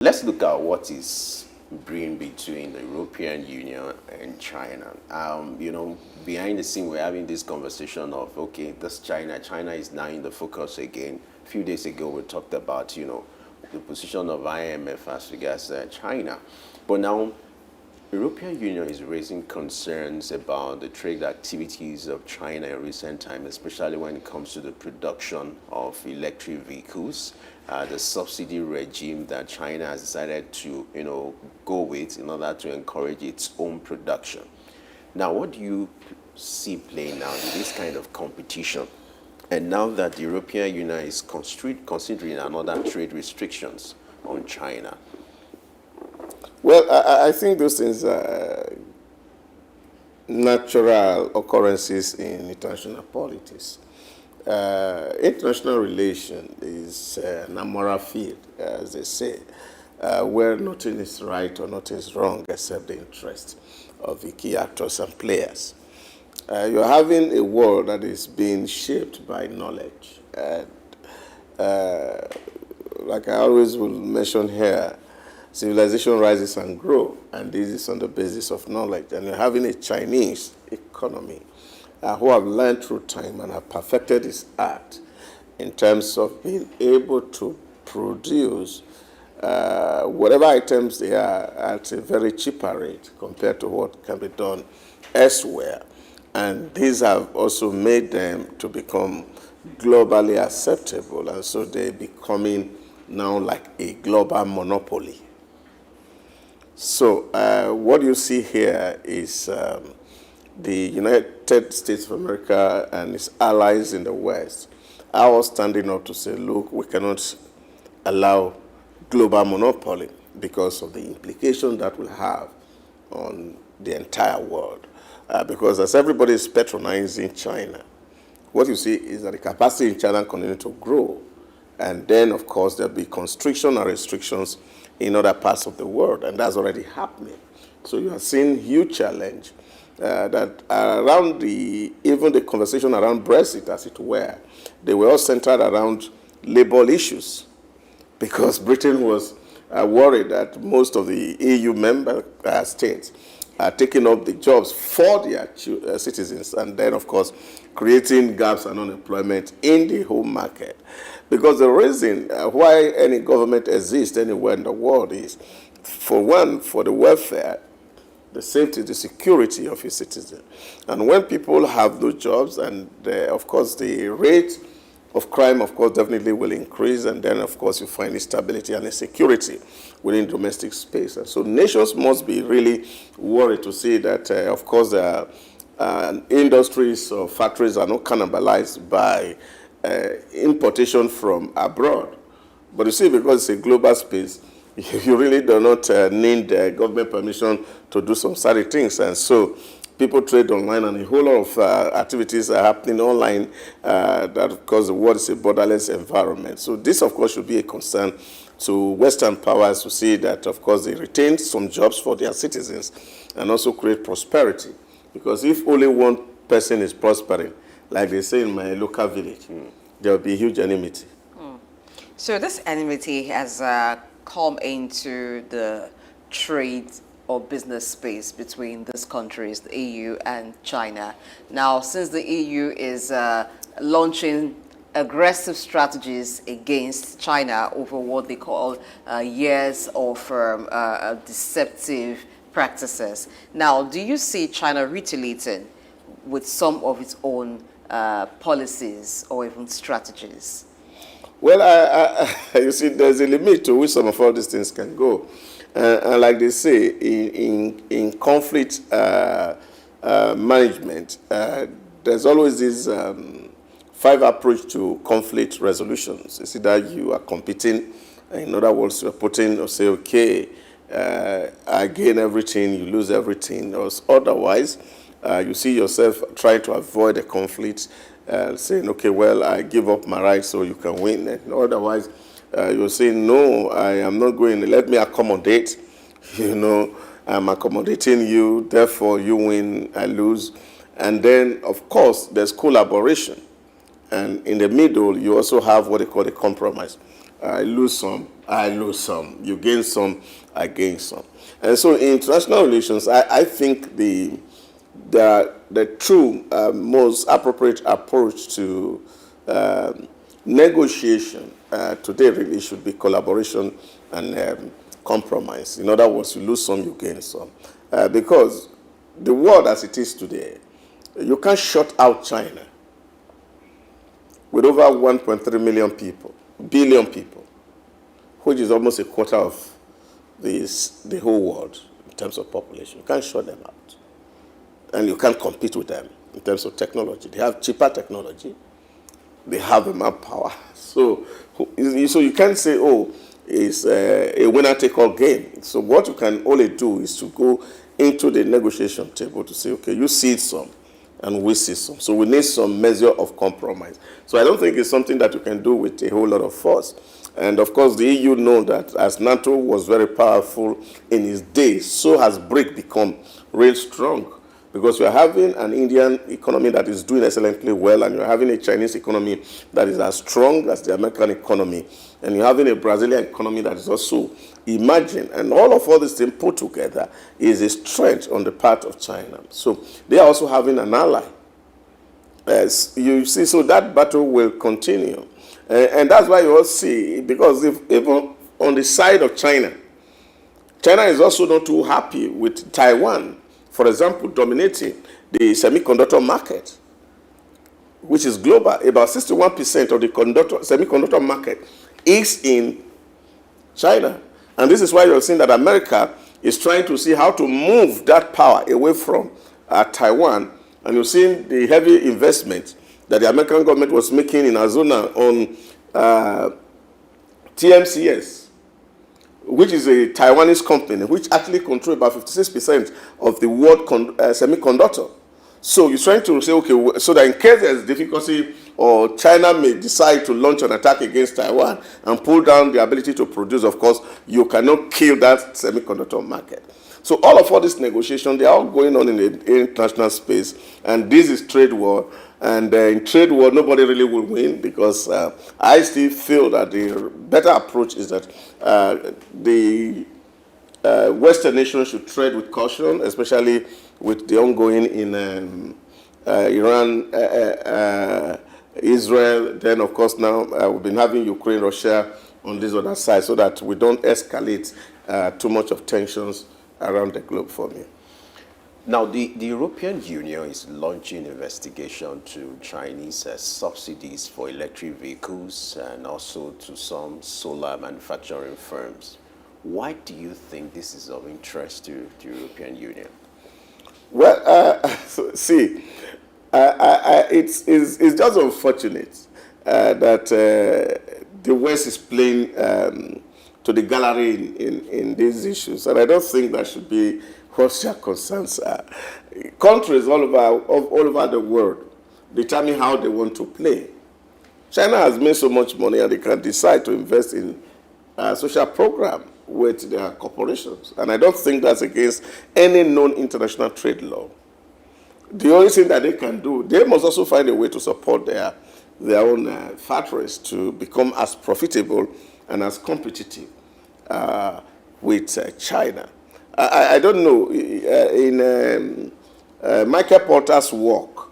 Let's look at what is brewing between the European Union and China. Behind the scene, we're having this conversation of, okay, this China is now in the focus again. A few days ago, we talked about, the position of IMF as regards China. But now, the European Union is raising concerns about the trade activities of China in recent times, especially when it comes to the production of electric vehicles, the subsidy regime that China has decided to, go with in order to encourage its own production. Now, what do you see playing out in this kind of competition? And now that the European Union is considering another trade restrictions on China. Well, I think those things are natural occurrences in international politics. International relation is an amoral field, as they say, where nothing is right or nothing is wrong except the interest of the key actors and players. You're having a world that is being shaped by knowledge. And like I always will mention here, civilization rises and grows, and this is on the basis of knowledge. And you're having a Chinese economy who have learned through time and have perfected its art in terms of being able to produce whatever items they are at a very cheaper rate compared to what can be done elsewhere. And these have also made them to become globally acceptable, and so they're becoming now like a global monopoly. So what you see here is the United States of America and its allies in the West are all standing up to say, look, we cannot allow global monopoly because of the implication that will have on the entire world. Because as everybody is patronizing China, what you see is that the capacity in China continues to grow. And then, of course, there'll be constriction and restrictions in other parts of the world, and that's already happening. So you are seeing huge challenge that around even the conversation around Brexit, as it were, they were all centered around labor issues, because Britain was worried that most of the EU member states are taking up the jobs for their citizens, and then, of course, creating gaps and unemployment in the home market. Because the reason why any government exists anywhere in the world is, for one, for the welfare, the safety, the security of your citizens. And when people have no jobs, and of course the rate of crime, of course, definitely will increase, and then, of course, you find instability and insecurity within domestic space. And so nations must be really worried to see that, of course, industries or factories are not cannibalized by importation from abroad. But you see, because it's a global space, you really do not need government permission to do some certain things. And so people trade online, and a whole lot of activities are happening online that, of course, the world is a borderless environment. So this, of course, should be a concern to Western powers to see that, of course, they retain some jobs for their citizens and also create prosperity. Because if only one person is prospering, like they say in my local village, there will be huge enmity. So this enmity has come into the trade or business space between these countries, the EU and China. Now, since the EU is launching aggressive strategies against China over what they call years of deceptive practices. Now, do you see China retaliating with some of its own policies or even strategies? Well, you see, there's a limit to which some of all these things can go. And like they say, in conflict management, there's always this 5 approach to conflict resolutions. It's either you are competing, in other words, you're putting or say, okay, I gain everything, you lose everything. Or otherwise, you see yourself trying to avoid a conflict, saying, okay, well, I give up my rights so you can win. And otherwise, you're saying, no, I am not going, let me accommodate. I'm accommodating you, therefore you win, I lose. And then, of course, there's collaboration. And in the middle, you also have what they call a compromise. I lose some, I lose some. You gain some, I gain some. And so in international relations, I think the true, most appropriate approach to negotiation today really should be collaboration and compromise. In other words, you lose some, you gain some. Because the world as it is today, you can't shut out China with over 1.3 billion people, which is almost a quarter of the whole world in terms of population. You can't shut them out. And you can't compete with them in terms of technology. They have cheaper technology. They have the manpower. So you can't say, oh, it's a winner-take-all game. So what you can only do is to go into the negotiation table to say, okay, you cede some, and we see some. So we need some measure of compromise. So I don't think it's something that you can do with a whole lot of force. And of course, the EU know that as NATO was very powerful in its days, so has BRIC become real strong. Because you're having an Indian economy that is doing excellently well, and you're having a Chinese economy that is as strong as the American economy, and you're having a Brazilian economy that is also emerging. And all these things put together is a strength on the part of China. So they are also having an ally. As you see, so that battle will continue. And that's why you all see, because even on the side of China, China is also not too happy with Taiwan, for example, dominating the semiconductor market, which is global. About 61% of the semiconductor market is in China. And this is why you're seeing that America is trying to see how to move that power away from Taiwan. And you're seeing the heavy investment that the American government was making in Arizona on TMCS, which is a Taiwanese company, which actually controls about 56% of the world semiconductor. So you're trying to say, okay, so that in case there's difficulty or China may decide to launch an attack against Taiwan and pull down the ability to produce, of course, you cannot kill that semiconductor market. So all these negotiations, they are all going on in the international space, and this is trade war. And in trade war, nobody really will win, because I still feel that the better approach is that the Western nations should trade with caution, especially with the ongoing in Iran, Israel. Then, of course, now we've been having Ukraine, Russia on this other side, so that we don't escalate too much of tensions around the globe for me. Now, the European Union is launching investigation to Chinese subsidies for electric vehicles and also to some solar manufacturing firms. Why do you think this is of interest to the European Union? Well, see, it's just unfortunate that the West is playing to the gallery in these issues, and I don't think that should be what their concerns are. Countries all over the world determine how they want to play. China has made so much money, and they can decide to invest in a social program with their corporations. And I don't think that's against any known international trade law. The only thing that they can do, they must also find a way to support their own factories to become as profitable and as competitive with China. I don't know, in Michael Porter's work,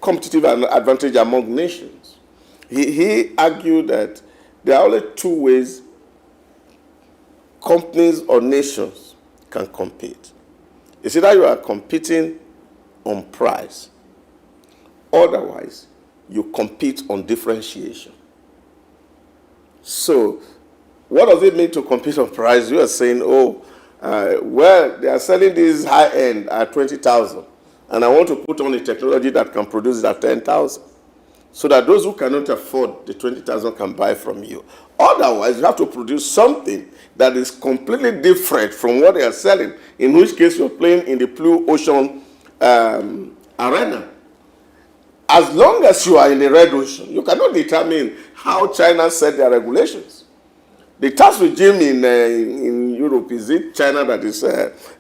Competitive Advantage Among Nations, he argued that there are only two ways companies or nations can compete. It's either you are competing on price, otherwise you compete on differentiation. So what does it mean to compete on price? You are saying, oh, well, they are selling this high-end at 20,000, and I want to put on a technology that can produce it at 10,000, so that those who cannot afford the 20,000 can buy from you. Otherwise, you have to produce something that is completely different from what they are selling, in which case you're playing in the blue ocean arena. As long as you are in the red ocean, you cannot determine how China set their regulations. The tax regime in Europe, is it China that is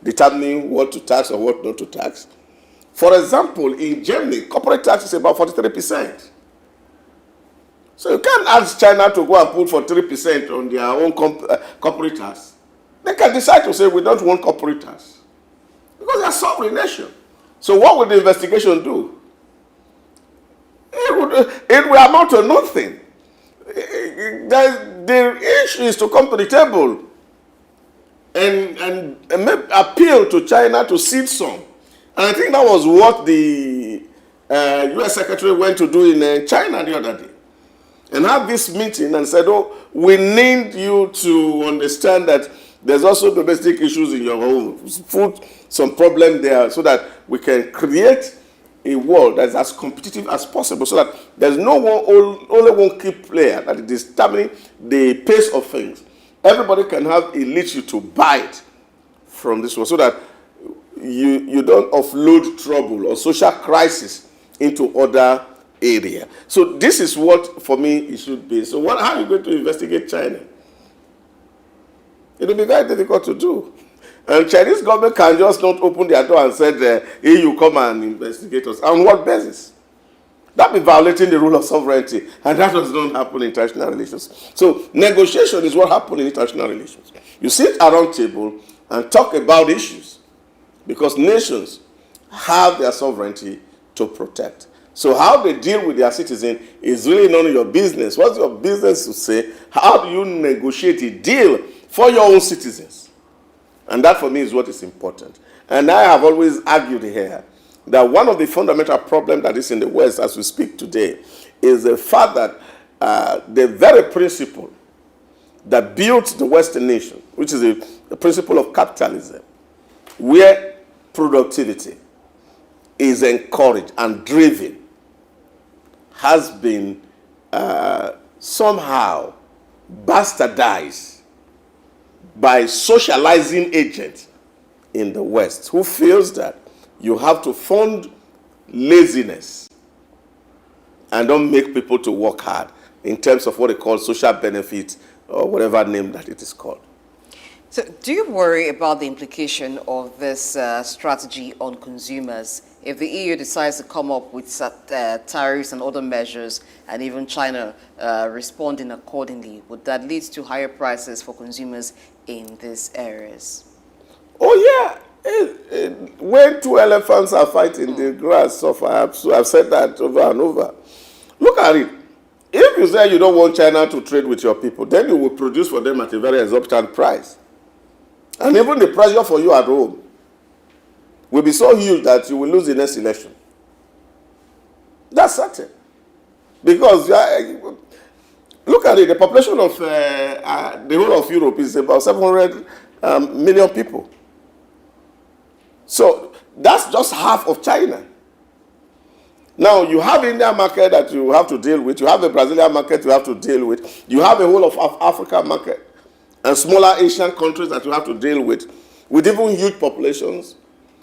determining what to tax or what not to tax? For example, in Germany, corporate tax is about 43%. So you can't ask China to go and put for 3% on their own corporate tax. They can decide to say, we don't want corporate tax. Because they are sovereign nation. So what would the investigation do? It will amount to nothing. The issue is to come to the table and appeal to China to cede some. And I think that was what the U.S. Secretary went to do in China the other day. And had this meeting and said, oh, we need you to understand that there's also domestic issues in your home. Put some problem there so that we can create a world that's as competitive as possible so that there's no one, only one key player that is determining the pace of things. Everybody can have a little to bite from this one so that you don't offload trouble or social crisis into other area. So this is what, for me, it should be. So how are you going to investigate China? It will be very difficult to do. And Chinese government can just not open their door and say, EU, come and investigate us. On what basis? That will be violating the rule of sovereignty. And that does not happen in international relations. So negotiation is what happens in international relations. You sit around table and talk about issues because nations have their sovereignty to protect. So how they deal with their citizens is really none of your business. What's your business to say? How do you negotiate a deal for your own citizens? And that for me is what is important. And I have always argued here that one of the fundamental problems that is in the West as we speak today is the fact that the very principle that built the Western nation, which is the principle of capitalism, where productivity is encouraged and driven, has been somehow bastardized by socializing agents in the West who feels that you have to fund laziness and don't make people to work hard in terms of what they call social benefits or whatever name that it is called. So do you worry about the implication of this strategy on consumers if the EU decides to come up with tariffs and other measures and even China responding accordingly? Would that lead to higher prices for consumers in these areas? Oh, yeah. When two elephants are fighting, the grass suffers. So I've said that over and over. Look at it. If you say you don't want China to trade with your people, then you will produce for them at a very exorbitant price. And even the pressure for you at home will be so huge that you will lose the next election. That's certain. Because look at it, the population of the whole of Europe is about 700 million people. So that's just half of China. Now, you have India market that you have to deal with. You have the Brazilian market you have to deal with. You have a whole of Africa market and smaller Asian countries that you have to deal with even huge populations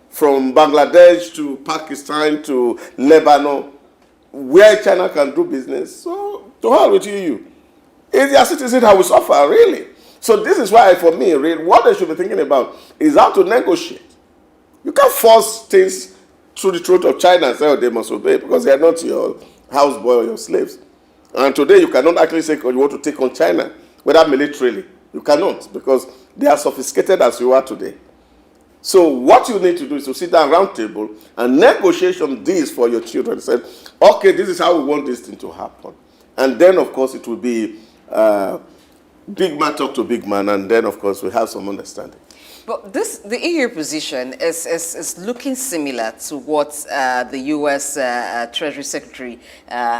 from Bangladesh to Pakistan to Lebanon, where China can do business. So, to hell with you. It's their citizens that will suffer, really. So this is why, for me, what they should be thinking about is how to negotiate. You can't force things through the throat of China and say, oh, they must obey, because they are not your houseboy or your slaves. And today you cannot actually say, oh, you want to take on China, whether militarily. You cannot, because they are sophisticated as you are today. So what you need to do is to sit down round table and negotiate deals for your children. Say, okay, this is how we want this thing to happen. And then, of course, it will be big man talk to big man, and then, of course, we have some understanding. But the EU position is looking similar to what the U.S. Treasury Secretary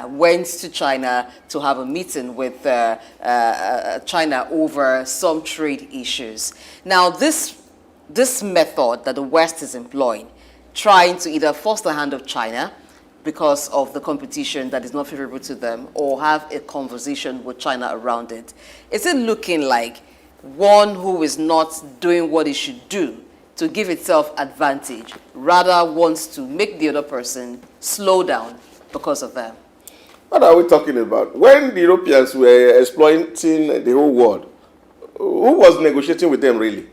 went to China to have a meeting with China over some trade issues. Now, this method that the West is employing, trying to either force the hand of China because of the competition that is not favorable to them, or have a conversation with China around it, is it looking like one who is not doing what it should do to give itself advantage, rather wants to make the other person slow down because of them? What are we talking about? When the Europeans were exploiting the whole world, who was negotiating with them really?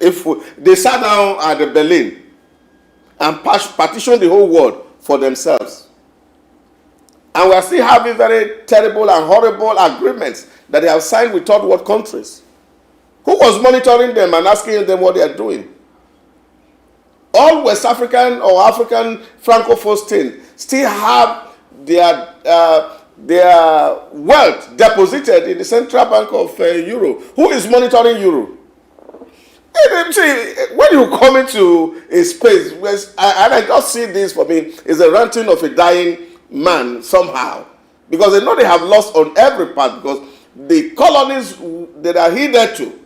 If they sat down at the Berlin and partitioned the whole world for themselves, And we are still having very terrible and horrible agreements that they have signed with third world countries. Who was monitoring them and asking them what they are doing? All West African or African Francophone states still have their wealth deposited in the Central Bank of Euro. Who is monitoring Euro? See, when you come into a space, and I just see this for me, is a ranting of a dying man somehow. Because they know they have lost on every part, because the colonies that are hitherto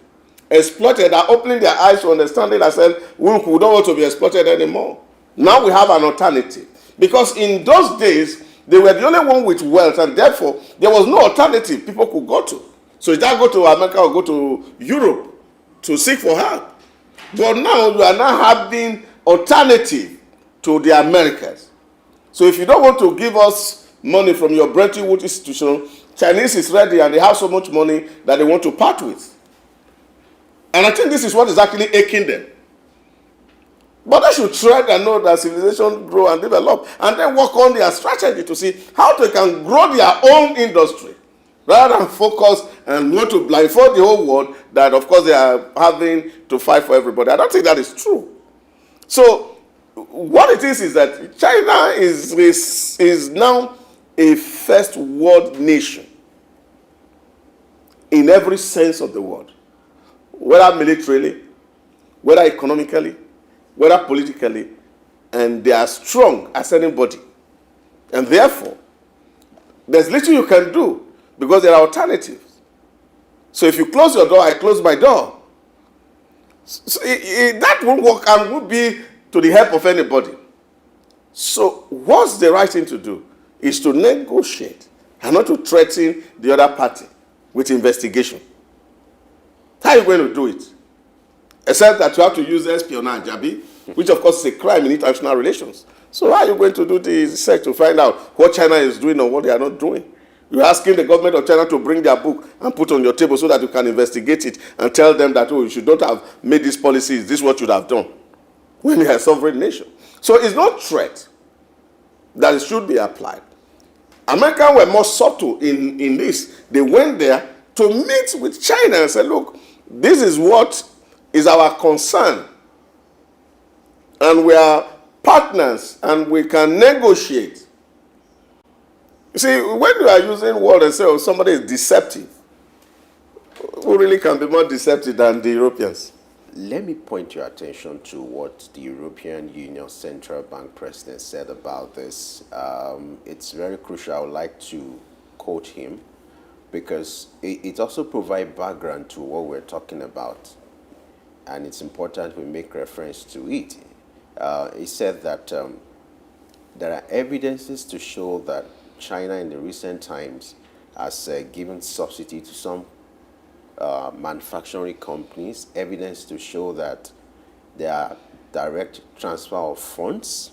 exploited are opening their eyes to understanding and saying, we don't want to be exploited anymore. Now we have an alternative. Because in those days, they were the only one with wealth, and therefore there was no alternative people could go to. So either go to America or go to Europe to seek for help. But now you are now having alternative to the Americas. So if you don't want to give us money from your Bretton Woods institution, Chinese is ready and they have so much money that they want to part with. And I think this is what is actually aching them. But they should try and know that civilization grow and develop, and then work on their strategy to see how they can grow their own industry, rather than focus and want to blindfold the whole world that, of course, they are having to fight for everybody. I don't think that is true. So what it is that China is now a first world nation in every sense of the word, whether militarily, whether economically, whether politically, and they are strong as anybody. And therefore, there's little you can do because there are alternatives. So if you close your door, I close my door. So that won't work and won't be to the help of anybody. So what's the right thing to do is to negotiate and not to threaten the other party with investigation. How are you going to do it? Except that you have to use espionage, Abi, which of course is a crime in international relations. So how are you going to do the research to find out what China is doing or what they are not doing? You're asking the government of China to bring their book and put on your table so that you can investigate it and tell them that, oh, you should not have made these policies, this is what you should have done, when you are a sovereign nation. So it's not threat that it should be applied. Americans were more subtle in this. They went there to meet with China and said, look, this is what is our concern. And we are partners and we can negotiate. You see, when you are using words and say, oh, somebody is deceptive, who really can be more deceptive than the Europeans? Let me point your attention to what the European Union Central Bank President said about this. It's very crucial. I would like to quote him because it also provides background to what we're talking about. And it's important we make reference to it. He said that there are evidences to show that China in the recent times has given subsidy to some manufacturing companies, evidence to show that there are direct transfer of funds,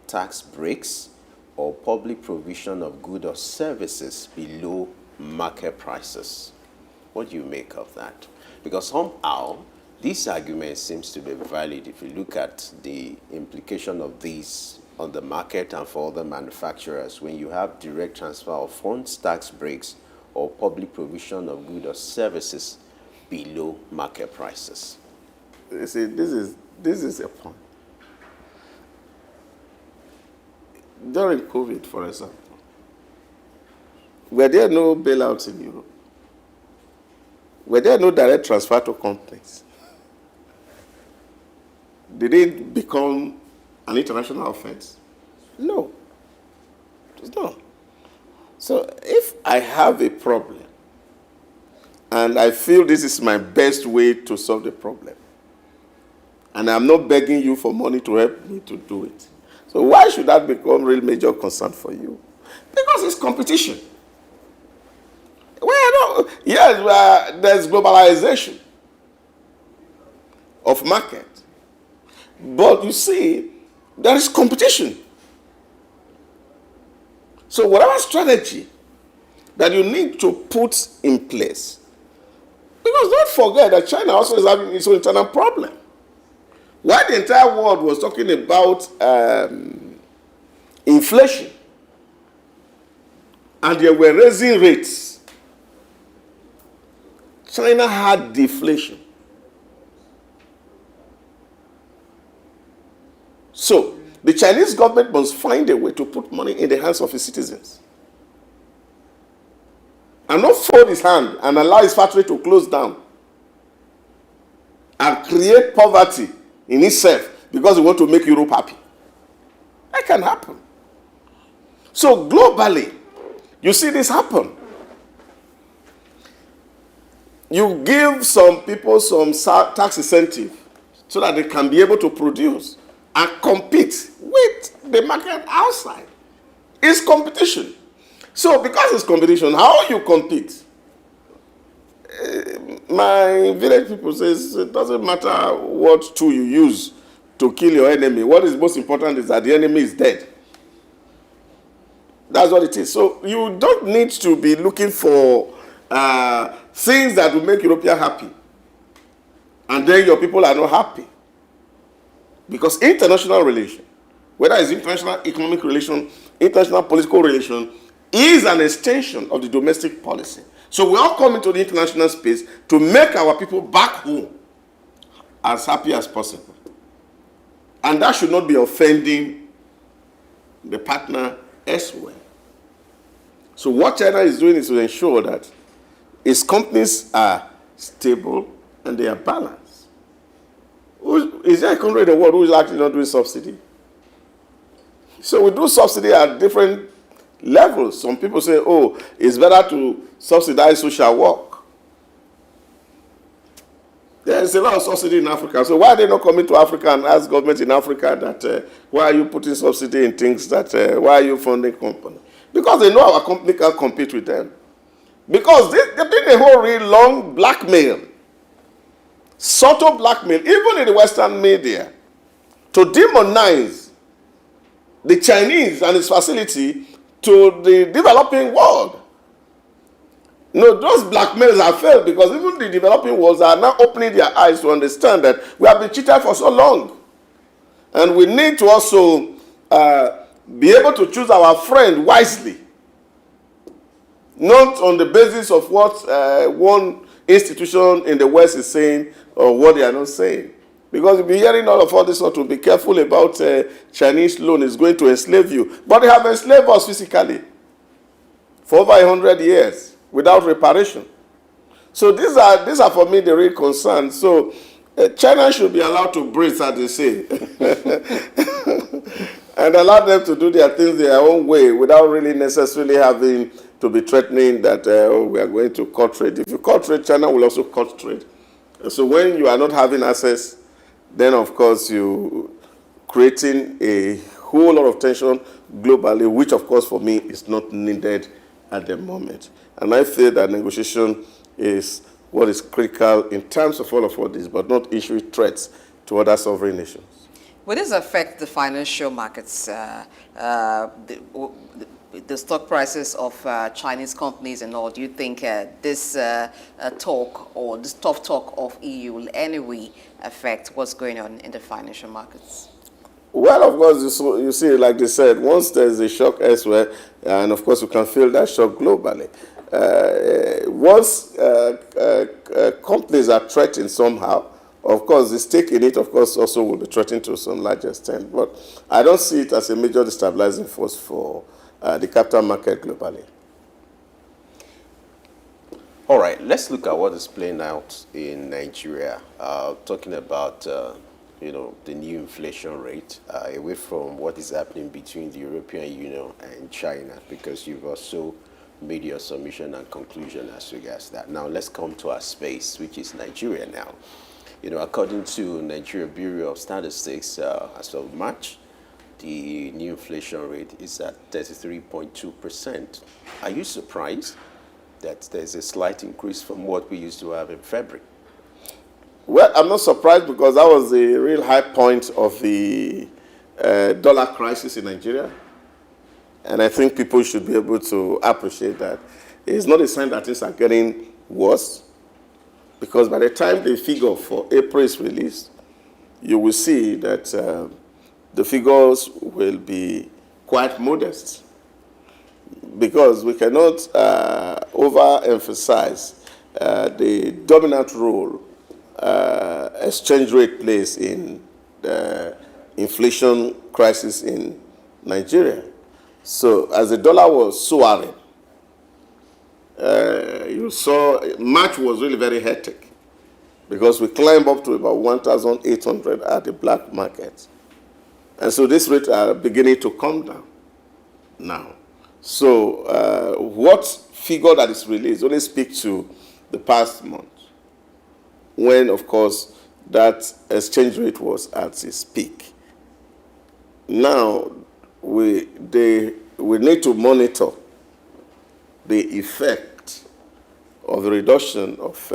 tax breaks, or public provision of goods or services below market prices. What do you make of that? Because somehow this argument seems to be valid if you look at the implication of these on the market and for other manufacturers when you have direct transfer of funds, tax breaks, or public provision of goods or services below market prices. You see, this is a point. During COVID, for example, were there no bailouts in Europe? Were there no direct transfer to companies? Did it become an international offense? No. It's not. So if I have a problem and I feel this is my best way to solve the problem, and I'm not begging you for money to help me to do it, so why should that become a real major concern for you? Because it's competition. Yes, there's globalization of market. But you see, there is competition. So whatever strategy that you need to put in place, because don't forget that China also is having its own internal problem. While the entire world was talking about inflation, and they were raising rates, China had deflation. So the Chinese government must find a way to put money in the hands of its citizens. And not fold his hand and allow his factory to close down and create poverty in itself because he want to make Europe happy. That can happen. So globally, you see this happen. You give some people some tax incentive so that they can be able to produce and compete with the market outside. It's competition. So because it's competition, how you compete? My village people says it doesn't matter what tool you use to kill your enemy. What is most important is that the enemy is dead. That's what it is. So you don't need to be looking for things that will make Europeans happy. And then your people are not happy. Because international relation, whether it's international economic relation, international political relation, is an extension of the domestic policy. So we all come into the international space to make our people back home as happy as possible. And that should not be offending the partner elsewhere. So what China is doing is to ensure that its companies are stable and they are balanced. Is there a country in the world who is actually not doing subsidy? So we do subsidy at different levels. Some people say, oh, it's better to subsidize social work. There's a lot of subsidy in Africa. So why are they not coming to Africa and ask government in Africa that, why are you putting subsidy in things that, why are you funding companies? Because they know our company can compete with them. Because they've been a whole real long blackmail, subtle blackmail, even in the Western media, to demonize the Chinese and its facility to the developing world. No, those blackmails have failed because even the developing worlds are now opening their eyes to understand that we have been cheated for so long. And we need to also be able to choose our friend wisely. Not on the basis of what one institution in the West is saying or what they are not saying. Because you'll be hearing all this, to be careful about Chinese loan is going to enslave you. But they have enslaved us physically for over 100 years without reparation. So these are for me the real concerns. So China should be allowed to breathe, as they say. And allow them to do their things their own way without really necessarily having to be threatening that we are going to cut trade. If you cut trade, China will also cut trade. So when you are not having access, then of course you creating a whole lot of tension globally, which of course for me is not needed at the moment. And I feel that negotiation is what is critical in terms of all of this, but not issuing threats to other sovereign nations. Will this affect the financial markets, the stock prices of Chinese companies and all? Do you think this talk or this tough talk of EU will anyway affect what's going on in the financial markets? Well, of course, you see, like they said, once there's a shock elsewhere, and of course you can feel that shock globally. Once companies are threatened somehow, of course, the stake in it, of course, also will be threatened to some large extent. But I don't see it as a major destabilizing force for the capital market globally. All right, let's look at what is playing out in Nigeria. Talking about, the new inflation rate, away from what is happening between the European Union and China, because you've also made your submission and conclusion as regards that. Now, let's come to our space, which is Nigeria now. According to Nigeria Bureau of Statistics, as of March, the new inflation rate is at 33.2%. Are you surprised that there's a slight increase from what we used to have in February? Well, I'm not surprised because that was the real high point of the dollar crisis in Nigeria. And I think people should be able to appreciate that. It's not a sign that things are getting worse, because by the time the figure for April is released, you will see that the figures will be quite modest. because we cannot overemphasize the dominant role exchange rate plays in the inflation crisis in Nigeria. So as the dollar was soaring, you saw March was really very hectic because we climbed up to about 1,800 at the black market. And so these rates are beginning to come down now. So what figure that is released only speaks to the past month, when, of course, that exchange rate was at its peak. Now, we need to monitor the effect of the reduction of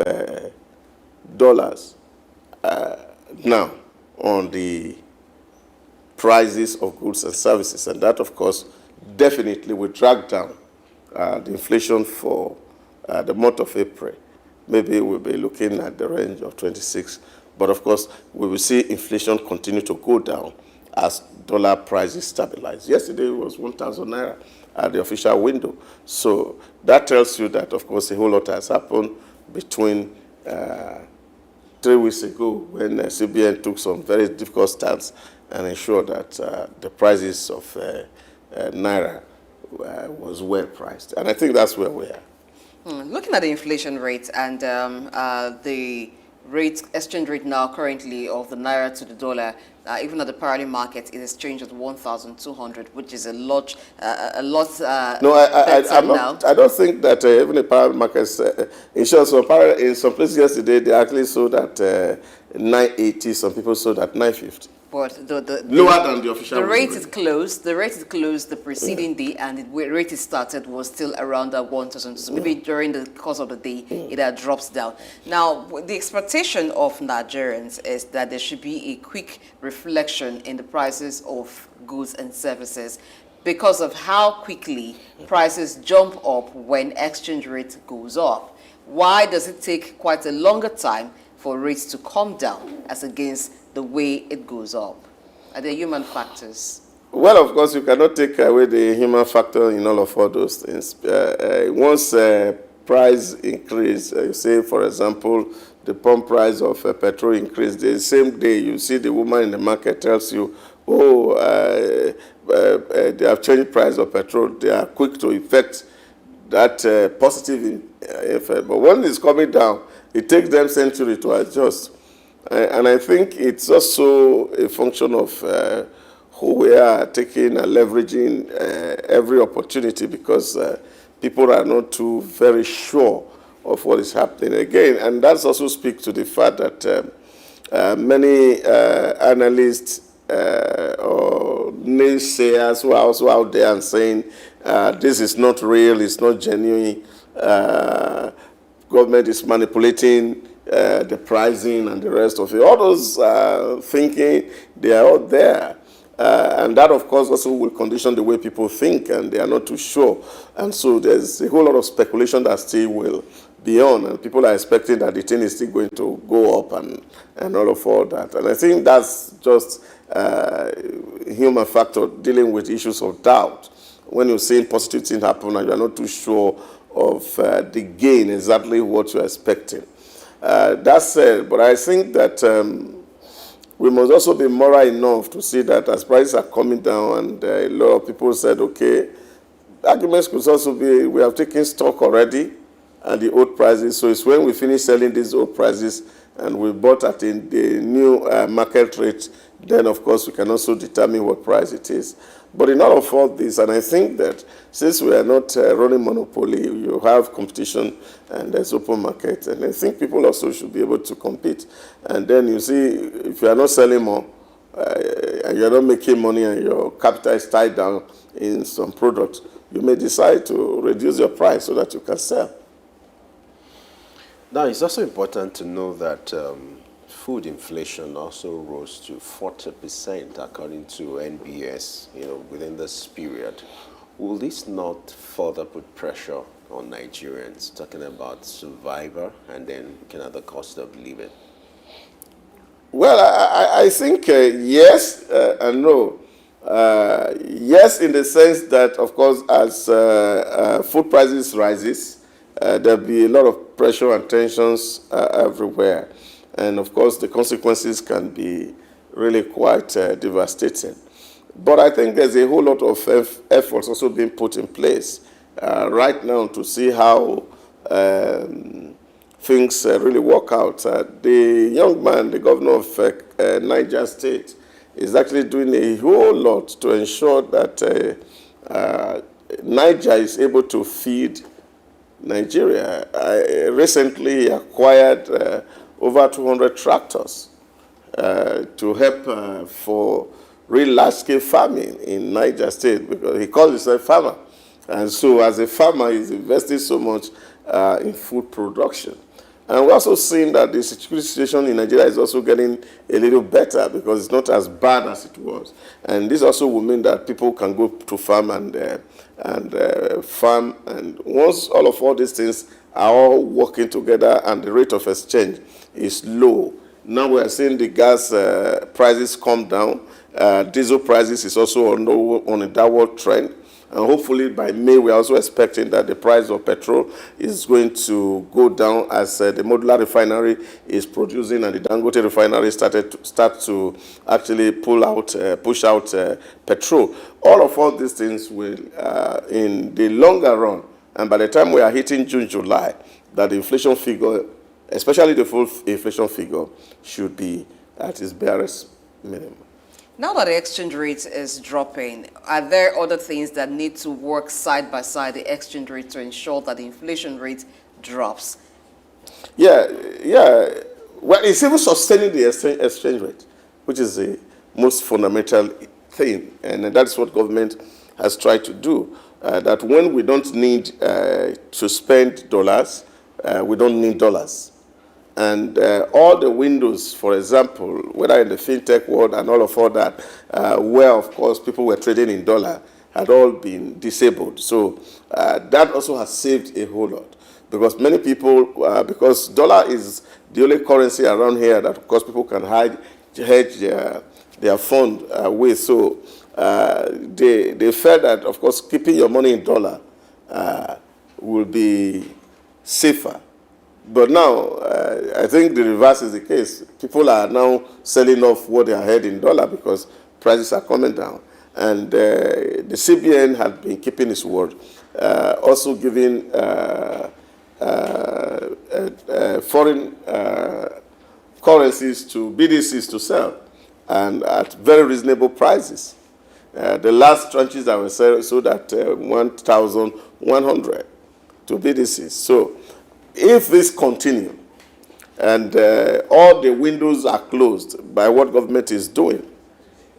dollars now on the prices of goods and services. And that, of course, definitely will drag down the inflation for the month of April. Maybe we'll be looking at the range of 26. But, of course, we will see inflation continue to go down as dollar prices stabilize. Yesterday it was 1,000 naira at the official window. So that tells you that, of course, a whole lot has happened between 3 weeks ago when CBN took some very difficult stance and ensured that the prices of naira was well priced. And I think that's where we are. Looking at the inflation rate and the exchange rate now currently of the naira to the dollar, even at the parallel market, it is changed at 1,200, which is a lot. No, I don't think that even the parallel markets. In some places yesterday they actually sold at 980. Some people sold at 950. But lower than the official. The rate is closed. The rate is closed the preceding day, and the rate it started was still around that 1,000. So maybe during the course of the day, it drops down. Now, the expectation of Nigerians is that there should be a quick reflection in the prices of goods and services because of how quickly prices jump up when exchange rate goes up. Why does it take quite a longer time for rates to come down as against the way it goes up? Are there human factors? Well, of course, you cannot take away the human factor in all those things. Once price increase, you say, for example, the pump price of petrol increase, the same day you see the woman in the market tells you, oh, they have changed price of petrol. They are quick to effect that positive effect. But when it's coming down, it takes them century to adjust. And I think it's also a function of who we are taking and leveraging every opportunity because people are not too very sure of what is happening again. And that also speaks to the fact that many analysts or naysayers who are also out there and saying this is not real, it's not genuine, government is manipulating the pricing and the rest of it. All those thinking, they are out there. And that, of course, also will condition the way people think, and they are not too sure. And so there's a whole lot of speculation that still will be on, and people are expecting that the thing is still going to go up and all that. And I think that's just human factor dealing with issues of doubt. When you're seeing positive things happen and you're not too sure of the gain, exactly what you're expecting. That said, but I think that we must also be moral enough to see that as prices are coming down and a lot of people said, okay, arguments could also be, we have taken stock already at the old prices, so it's when we finish selling these old prices and we bought at the new market rate, then of course we can also determine what price it is. But in all this, and I think that since we are not running monopoly, you have competition and there's open market, and I think people also should be able to compete. And then you see, if you are not selling more, and you are not making money and your capital is tied down in some products, you may decide to reduce your price so that you can sell. Now, it's also important to know that food inflation also rose to 40% according to NBS, within this period. Will this not further put pressure on Nigerians, talking about survivor and then looking at the cost of living? Well, I think yes and no. Yes, in the sense that, of course, as food prices rises, there'll be a lot of pressure and tensions everywhere. And, of course, the consequences can be really quite devastating. But I think there's a whole lot of efforts also being put in place right now to see how things really work out. The young man, the governor of Niger State, is actually doing a whole lot to ensure that Niger is able to feed Nigeria. I recently acquired over 200 tractors to help for real large-scale farming in Niger State, because he calls himself farmer. And so as a farmer, he's invested so much in food production. And we're also seeing that the security situation in Nigeria is also getting a little better, because it's not as bad as it was. And this also will mean that people can go to farm and farm. And once all these things are all working together and the rate of exchange is low, now we are seeing the gas prices come down. Diesel prices is also on a downward trend. And hopefully by May, we are also expecting that the price of petrol is going to go down as the modular refinery is producing, and the Dangote refinery start to actually push out petrol. All these things will, in the longer run, and by the time we are hitting June, July, that the inflation figure, especially the full inflation figure, should be at its barest minimum. Now that the exchange rate is dropping, are there other things that need to work side by side the exchange rate to ensure that the inflation rate drops? Yeah. Well, it's even sustaining the exchange rate, which is the most fundamental thing, and that's what government has tried to do. That when we don't need to spend dollars, we don't need dollars. And all the windows, for example, whether in the fintech world and all that, where, of course, people were trading in dollar, had all been disabled. So that also has saved a whole lot. Because many people, because dollar is the only currency around here that, of course, people can hedge their fund with. So they felt that, of course, keeping your money in dollar will be safer. But now, I think the reverse is the case. People are now selling off what they had in dollar because prices are coming down. And the CBN had been keeping its word, also giving foreign currencies to BDCs to sell, and at very reasonable prices. The last tranches that were sold at 1,100 to BDCs. So if this continues and all the windows are closed by what government is doing,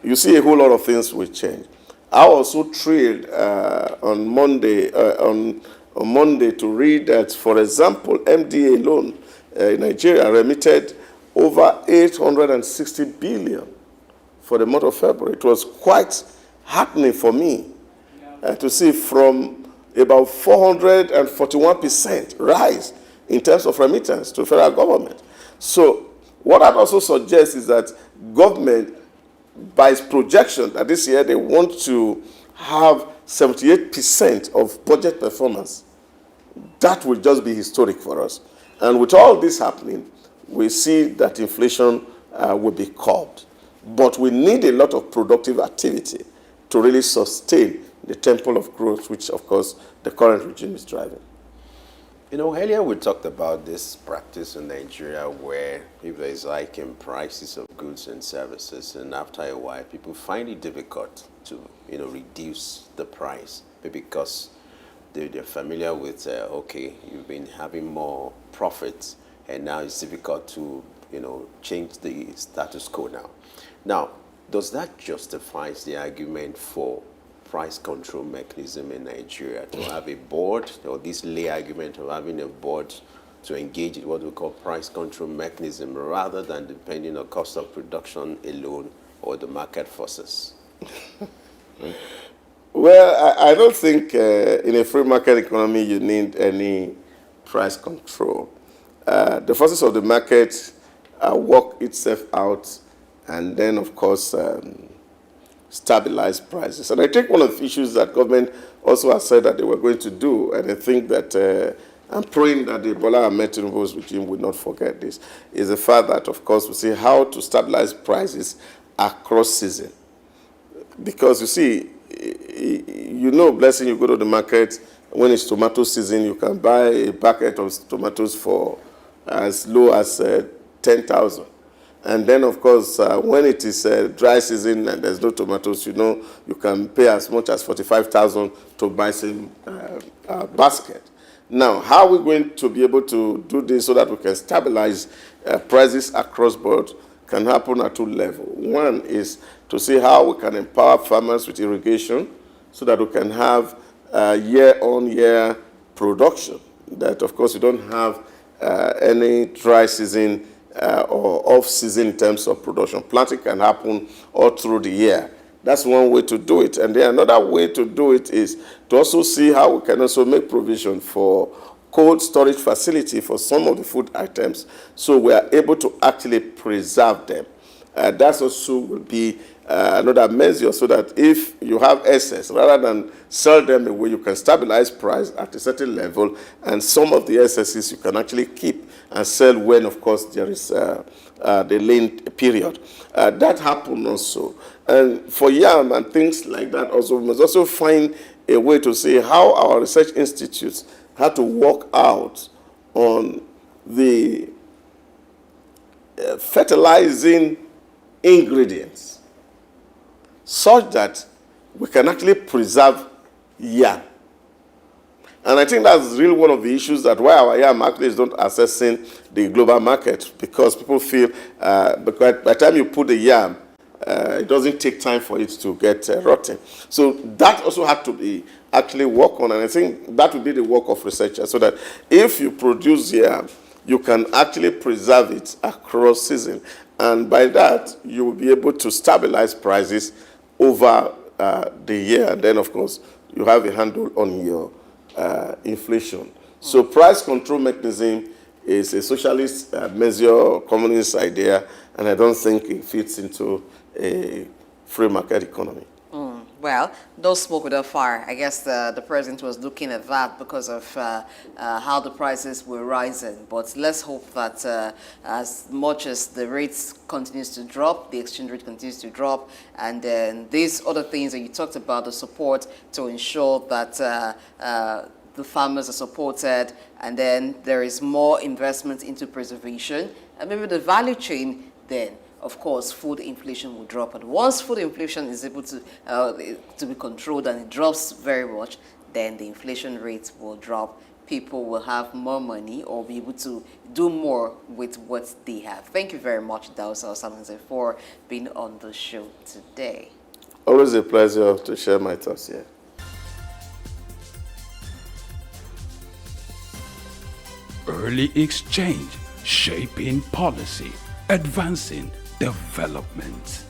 you see a whole lot of things will change. I also thrilled on Monday to read that, for example, MDA alone in Nigeria remitted over 860 billion for the month of February. It was quite heartening for me to see from about 441% rise in terms of remittance to federal government. So what that also suggests is that government, by its projection that this year they want to have 78% of budget performance, that will just be historic for us. And with all this happening, we see that inflation will be curbed. But we need a lot of productive activity to really sustain the tempo of growth, which, of course, the current regime is driving. You know, earlier we talked about this practice in Nigeria where if there is hike in prices of goods and services, and after a while people find it difficult to, reduce the price, maybe because they're familiar with, okay, you've been having more profits, and now it's difficult to, change the status quo now. Now, does that justify the argument for price control mechanism in Nigeria to have a board, or this lay argument of having a board to engage in what we call price control mechanism rather than depending on cost of production alone or the market forces? Well, I don't think in a free market economy you need any price control. The forces of the market work itself out, and then, of course, stabilize prices. And I think one of the issues that government also has said that they were going to do, and I think that I'm praying that the Bola Ahmed Tinubu's regime will not forget this, is the fact that, of course, we see how to stabilize prices across season. Because you see, blessing, you go to the market, when it's tomato season, you can buy a packet of tomatoes for as low as 10,000. And then, of course, when it is dry season and there's no tomatoes, you can pay as much as 45,000 to buy some basket. Now, how are we going to be able to do this so that we can stabilize prices across board? Can happen at two levels. One is to see how we can empower farmers with irrigation so that we can have year-on-year production. That, of course, you don't have any dry season or off-season in terms of production. Planting can happen all through the year. That's one way to do it. And then another way to do it is to also see how we can also make provision for cold storage facility for some of the food items so we are able to actually preserve them. That also will be another measure so that if you have excess, rather than sell them away, you can stabilize price at a certain level, and some of the excesses you can actually keep and sell when, of course, there is the lean period. That happened also. And for yam and things like that also, we must also find a way to see how our research institutes had to work out on the fertilizing ingredients such that we can actually preserve yam. And I think that's really one of the issues that why our yam actually is not accessing the global market, because people feel because by the time you put the yam, it doesn't take time for it to get rotten. So that also had to be actually worked on, and I think that would be the work of researchers, so that if you produce yam, you can actually preserve it across season. And by that, you will be able to stabilize prices over the year. And then, of course, you have a handle on your inflation. So price control mechanism is a socialist measure, communist idea, and I don't think it fits into a free market economy. Well, no smoke without fire. I guess the president was looking at that because of how the prices were rising. But let's hope that as much as the rates continues to drop, the exchange rate continues to drop, and then these other things that you talked about, the support to ensure that the farmers are supported, and then there is more investment into preservation, and maybe the value chain, then of course, food inflation will drop. And once food inflation is able to be controlled and it drops very much, then the inflation rate will drop. People will have more money or be able to do more with what they have. Thank you very much, Idahosa Osamhanze, for being on the show today. Always a pleasure to share my thoughts here. Early exchange, shaping policy, advancing development.